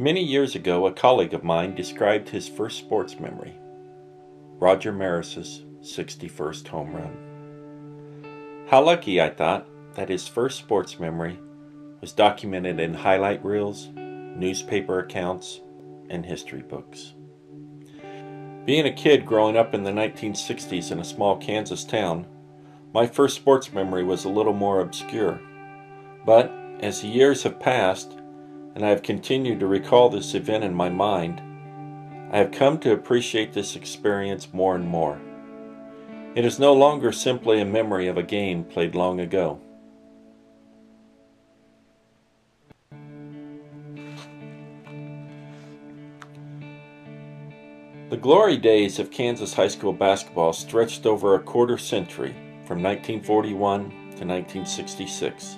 Many years ago, a colleague of mine described his first sports memory: Roger Maris's 61st home run. How lucky, I thought, that his first sports memory was documented in highlight reels, newspaper accounts, and history books. Being a kid growing up in the 1960s in a small Kansas town, my first sports memory was a little more obscure. But as the years have passed, and I have continued to recall this event in my mind, I have come to appreciate this experience more and more. It is no longer simply a memory of a game played long ago. The glory days of Kansas high school basketball stretched over a quarter century, from 1941 to 1966,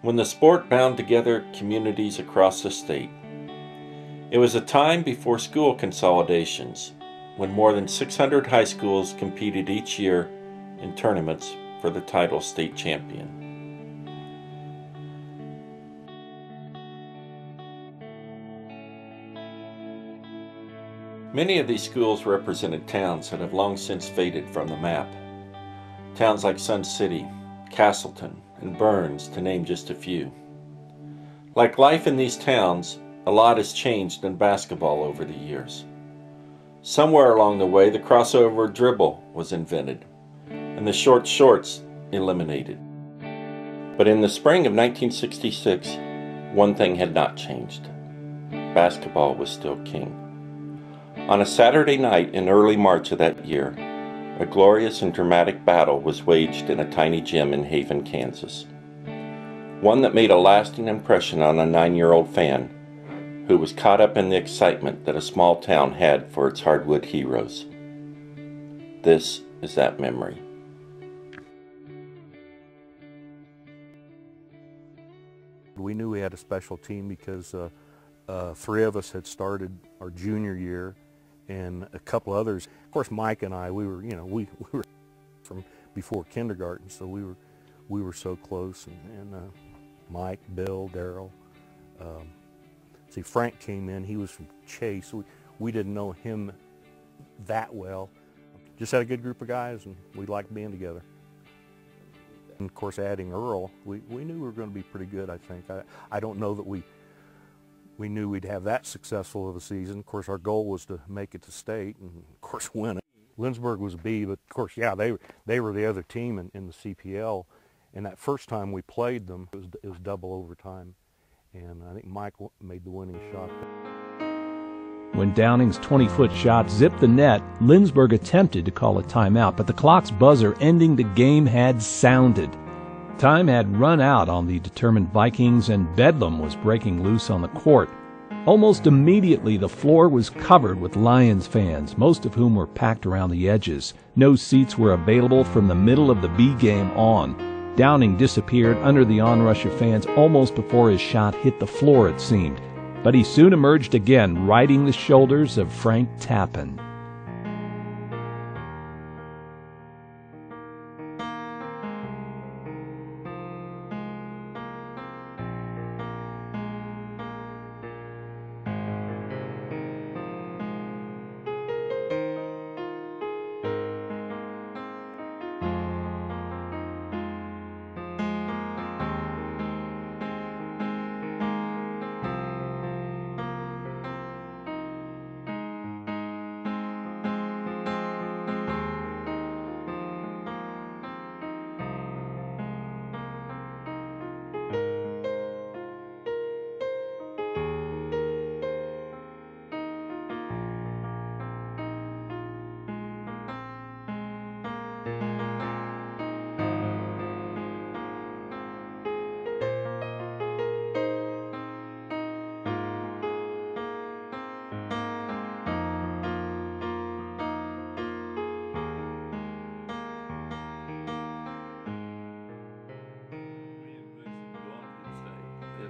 when the sport bound together communities across the state. It was a time before school consolidations, when more than 600 high schools competed each year in tournaments for the title state champion. Many of these schools represented towns that have long since faded from the map. Towns like Sun City, Castleton, and Burns, to name just a few. Like life in these towns, a lot has changed in basketball over the years. Somewhere along the way, the crossover dribble was invented, and the short shorts eliminated. But in the spring of 1966, one thing had not changed. Basketball was still king. On a Saturday night in early March of that year, a glorious and dramatic battle was waged in a tiny gym in Haven, Kansas. One that made a lasting impression on a 9-year-old fan who was caught up in the excitement that a small town had for its hardwood heroes. This is that memory. We knew we had a special team because 3 of us had started our junior year, and a couple others. Of course, Mike and I, we were from before kindergarten, so we were so close. And Mike, Bill, Daryl. See, Frank came in. He was from Chase. We didn't know him that well. Just had a good group of guys, and we liked being together. And of course, adding Earl, we knew we were going to be pretty good. I think. I don't know that we knew we'd have that successful of a season. Of course, our goal was to make it to state and, of course, win it. Lynchburg was B, but, of course, yeah, they were the other team in the CPL. And that first time we played them, it was double overtime. And I think Mike made the winning shot. When Downing's 20-foot shot zipped the net, Lynchburg attempted to call a timeout, but the clock's buzzer ending the game had sounded. Time had run out on the determined Vikings, and bedlam was breaking loose on the court. Almost immediately, the floor was covered with Lions fans, most of whom were packed around the edges. No seats were available from the middle of the B game on. Downing disappeared under the onrush of fans almost before his shot hit the floor, it seemed. But he soon emerged again, riding the shoulders of Frank Tappan.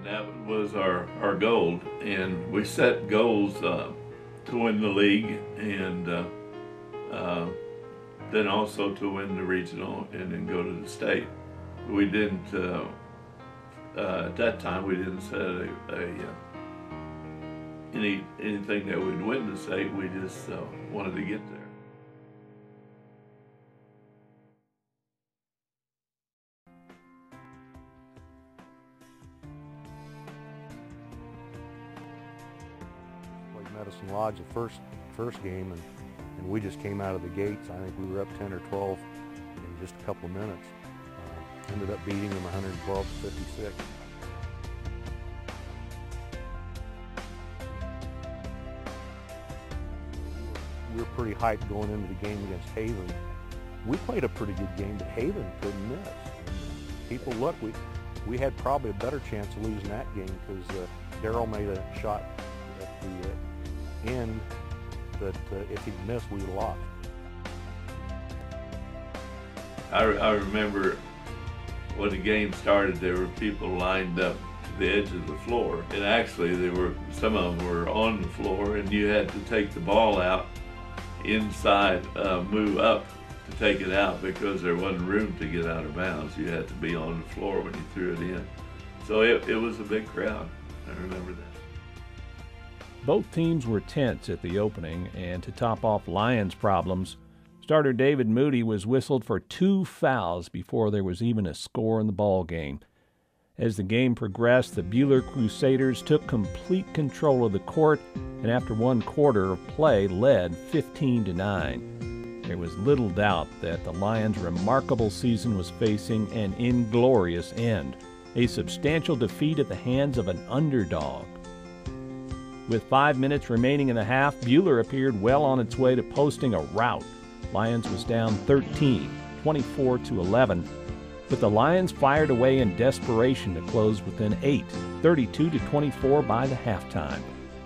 That was our goal, and we set goals to win the league, and then also to win the regional and then go to the state. We didn't, at that time, we didn't set anything that would win the state. We just wanted to get there. Played Medicine Lodge the first game, and we just came out of the gates. I think we were up 10 or 12 in just a couple of minutes. Ended up beating them 112 to 56. We were pretty hyped going into the game against Haven. We played a pretty good game, but Haven couldn't miss. People, look, we had probably a better chance of losing that game because Darrell made a shot at the end that if he'd missed, we would have lost. I remember when the game started, there were people lined up to the edge of the floor, and actually some of them were on the floor, and you had to take the ball out inside, move up to take it out because there wasn't room to get out of bounds. You had to be on the floor when you threw it in. So it was a big crowd. I remember that. Both teams were tense at the opening, and to top off Lions' problems, starter David Moody was whistled for 2 fouls before there was even a score in the ball game. As the game progressed, the Buhler Crusaders took complete control of the court, and after 1 quarter of play led 15-9. There was little doubt that the Lions' remarkable season was facing an inglorious end, a substantial defeat at the hands of an underdog. With 5 minutes remaining in the half, Buhler appeared well on its way to posting a rout. Lions was down 13, 24-11, but the Lions fired away in desperation to close within 8, 32-24 by the halftime.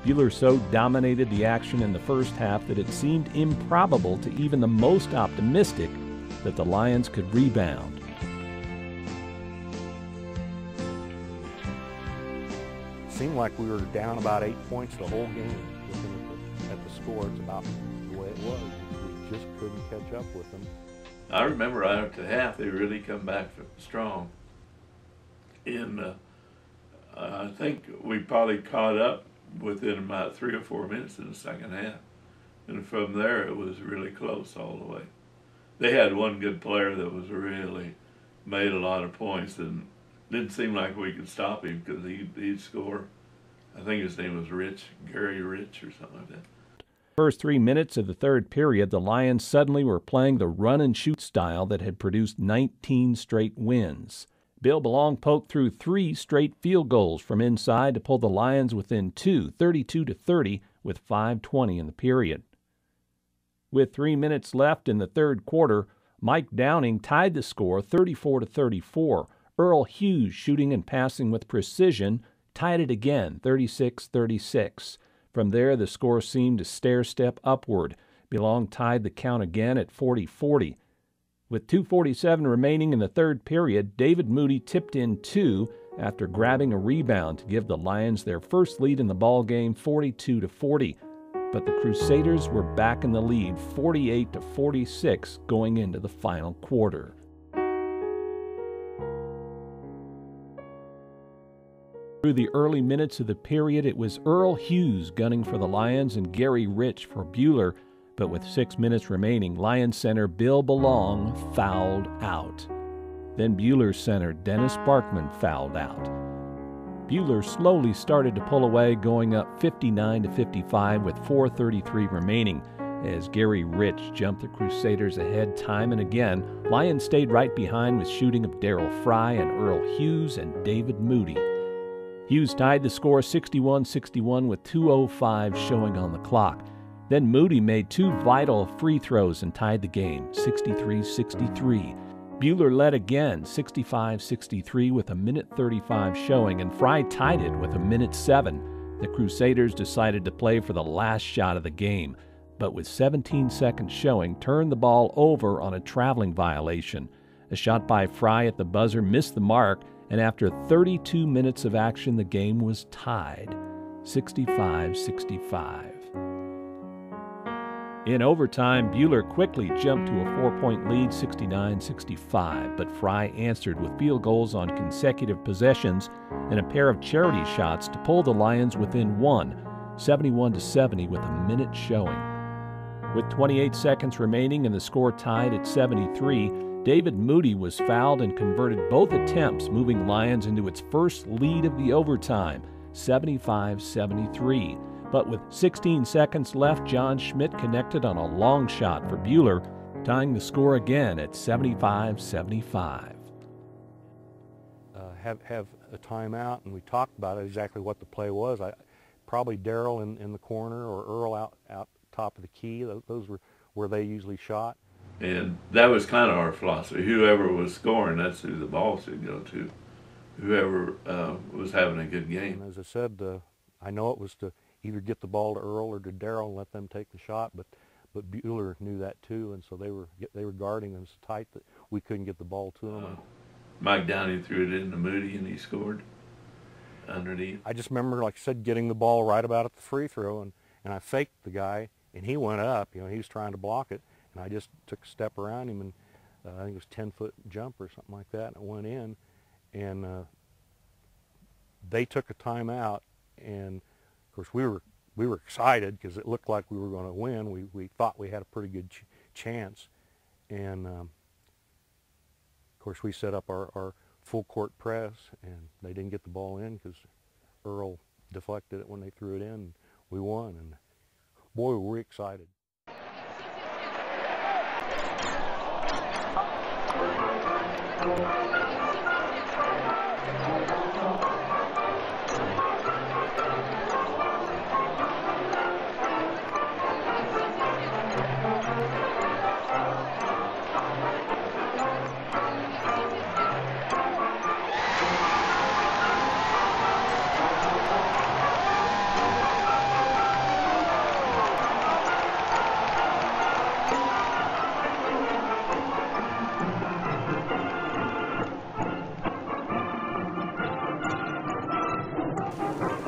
Buhler so dominated the action in the first half that it seemed improbable to even the most optimistic that the Lions could rebound. It seemed like we were down about 8 points the whole game. Looking at the score, it's about the way it was. We just couldn't catch up with them. I remember right after half, they really come back strong. And I think we probably caught up within about 3 or 4 minutes in the second half. And from there, it was really close all the way. They had one good player that was really made a lot of points, and didn't seem like we could stop him because he'd score. I think his name was Gary Rich or something like that. First 3 minutes of the third period, the Lions suddenly were playing the run-and-shoot style that had produced 19 straight wins. Bill Belong poked through 3 straight field goals from inside to pull the Lions within 2, 32-30, with 5:20 in the period. With 3 minutes left in the third quarter, Mike Downing tied the score 34-34. Earl Hughes, shooting and passing with precision, tied it again, 36-36. From there, the score seemed to stair-step upward. Belong tied the count again at 40-40. With 2:47 remaining in the third period, David Moody tipped in 2 after grabbing a rebound to give the Lions their first lead in the ballgame, 42-40. But the Crusaders were back in the lead, 48-46, going into the final quarter. Through the early minutes of the period, it was Earl Hughes gunning for the Lions and Gary Rich for Buhler, but with 6 minutes remaining, Lions center Bill Belong fouled out. Then Buhler center Dennis Barkman fouled out. Buhler slowly started to pull away, going up 59-55 with 4:33 remaining. As Gary Rich jumped the Crusaders ahead time and again, Lions stayed right behind with shooting of Darrell Fry and Earl Hughes and David Moody. Hughes tied the score 61-61 with 2:05 showing on the clock. Then Moody made 2 vital free throws and tied the game, 63-63. Buhler led again, 65-63 with 1:35 showing, and Fry tied it with 1:07. The Crusaders decided to play for the last shot of the game, but with 17 seconds showing, turned the ball over on a traveling violation. A shot by Fry at the buzzer missed the mark, and after 32 minutes of action, the game was tied, 65-65. In overtime, Buhler quickly jumped to a 4-point lead, 69-65, but Fry answered with field goals on consecutive possessions and a pair of charity shots to pull the Lions within 1, 71-70 with a minute showing. With 28 seconds remaining and the score tied at 73, David Moody was fouled and converted both attempts, moving Lions into its first lead of the overtime, 75-73. But with 16 seconds left, John Schmidt connected on a long shot for Buhler, tying the score again at 75-75. Have a timeout, and we talked about it, exactly what the play was. Probably Darrell in the corner or Earl out top of the key. Those were where they usually shot. And that was kind of our philosophy. Whoever was scoring, that's who the ball should go to. Whoever was having a good game. And as I said, I know it was to either get the ball to Earl or to Darrell and let them take the shot, but Buhler knew that too, and so they were guarding them so tight that we couldn't get the ball to them. Mike Downey threw it into Moody and he scored underneath. I just remember, like I said, getting the ball right about at the free throw, and I faked the guy, and he went up. You know, he was trying to block it, and I just took a step around him, and I think it was 10-foot jump or something like that, and it went in. And they took a timeout, and of course we were excited because it looked like we were going to win. We thought we had a pretty good chance, and of course we set up our full court press, and they didn't get the ball in because Earl deflected it when they threw it in. And we won, and boy, were we excited.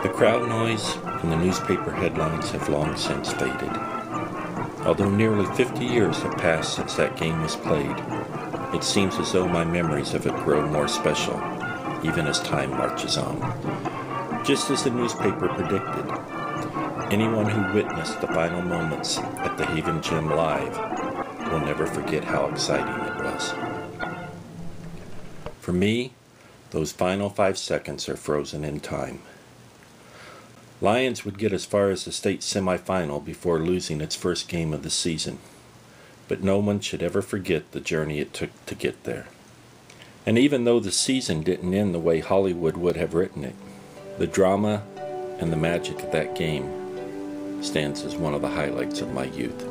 The crowd noise and the newspaper headlines have long since faded. Although nearly 50 years have passed since that game was played, it seems as though my memories of it grow more special, even as time marches on. Just as the newspaper predicted, anyone who witnessed the final moments at the Haven Gym live will never forget how exciting it was. For me, those final 5 seconds are frozen in time. Lions would get as far as the state semifinal before losing its first game of the season, but no one should ever forget the journey it took to get there. And even though the season didn't end the way Hollywood would have written it, the drama and the magic of that game stands as one of the highlights of my youth.